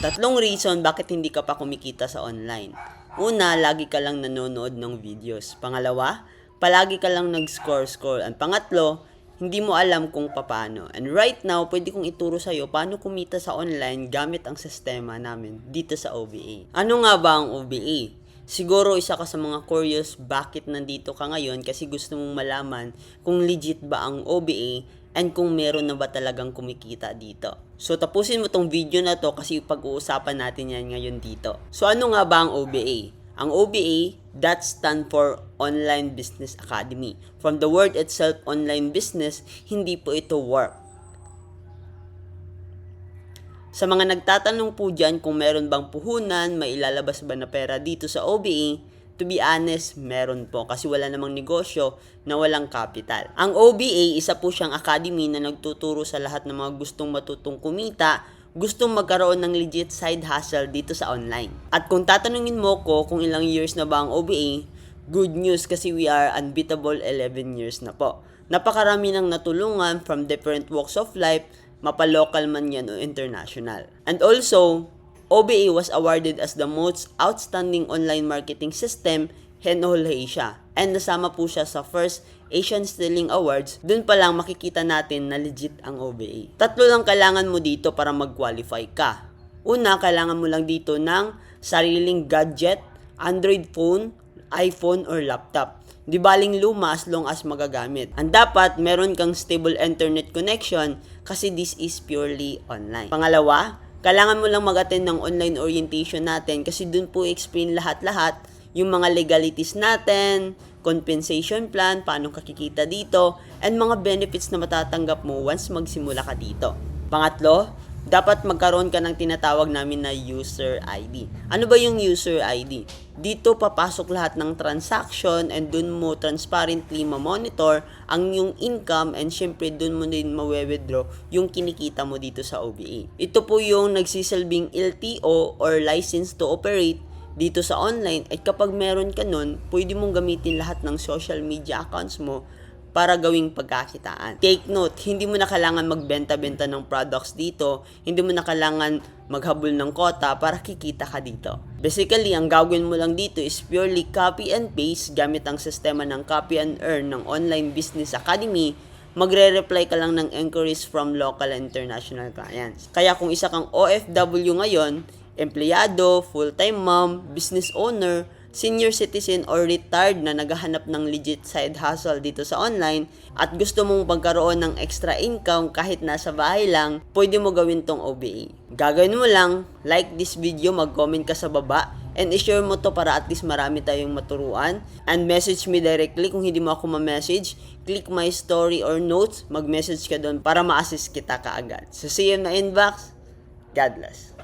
Tatlong reason bakit hindi ka pa kumikita sa online. Una, lagi ka lang nanonood ng videos. Pangalawa, palagi ka lang nag-scroll. And pangatlo, hindi mo alam kung paano. And right now, pwede kong ituro sa'yo paano kumita sa online gamit ang sistema namin dito sa OBA. Ano nga ba ang OBA? Siguro isa ka sa mga curious bakit nandito ka ngayon kasi gusto mong malaman kung legit ba ang OBA and kung meron na ba talagang kumikita dito. So tapusin mo tong video na to kasi pag-uusapan natin yan ngayon dito. So ano nga ba ang OBA? Ang OBA, that stand for Online Business Academy. From the word itself, online business, hindi po ito work. Sa mga nagtatanong po dyan kung meron bang puhunan, may ilalabas ba na pera dito sa OBA, to be honest, meron po kasi wala namang negosyo na walang capital. Ang OBA, isa po siyang academy na nagtuturo sa lahat ng mga gustong matutong kumita, gustong magkaroon ng legit side hustle dito sa online. At kung tatanungin mo ko kung ilang years na ba ang OBA, good news kasi we are unbeatable 11 years na po. Napakarami ng natulungan from different walks of life, mapa-local man yan o international. And also, OBA was awarded as the most outstanding online marketing system in all Asia. And nasama po siya sa first Asian Stealing Awards. Doon pa lang makikita natin na legit ang OBA. Tatlo lang kailangan mo dito para mag-qualify ka. Una, kailangan mo lang dito ng sariling gadget, Android phone, iPhone or laptop. Di baling luma as long as magagamit. And dapat meron kang stable internet connection kasi this is purely online. Pangalawa, kailangan mo lang mag-attend ng online orientation natin kasi dun po explain lahat-lahat yung mga legalities natin, compensation plan, paano kakikita dito, and mga benefits na matatanggap mo once magsimula ka dito. Pangatlo, dapat magkaroon ka ng tinatawag namin na user ID. Ano ba yung user ID? Dito papasok lahat ng transaction and dun mo transparently ma-monitor ang yung income and syempre dun mo din ma-withdraw yung kinikita mo dito sa OBA. Ito po yung nagsisilbing LTO or license to operate dito sa online at kapag meron ka nun, pwede mong gamitin lahat ng social media accounts mo para gawing pagkakitaan. Take note, hindi mo na kailangan magbenta-benta ng products dito, hindi mo na kailangan maghabol ng quota para kikita ka dito. Basically, ang gagawin mo lang dito is purely copy and paste gamit ang sistema ng copy and earn ng Online Business Academy. Magre-reply ka lang ng inquiries from local and international clients. Kaya kung isa kang OFW ngayon, empleyado, full-time mom, business owner, senior citizen or retired na naghahanap ng legit side hustle dito sa online at gusto mong magkaroon ng extra income kahit nasa bahay lang, pwede mo gawin tong OBA. Gagawin mo lang, like this video, mag-comment ka sa baba, and i-share mo to para at least marami tayong maturuan. And message me directly kung hindi mo ako ma-message. Click my story or notes, mag-message ka doon para ma-assist kita kaagad. So see you in my inbox. God bless.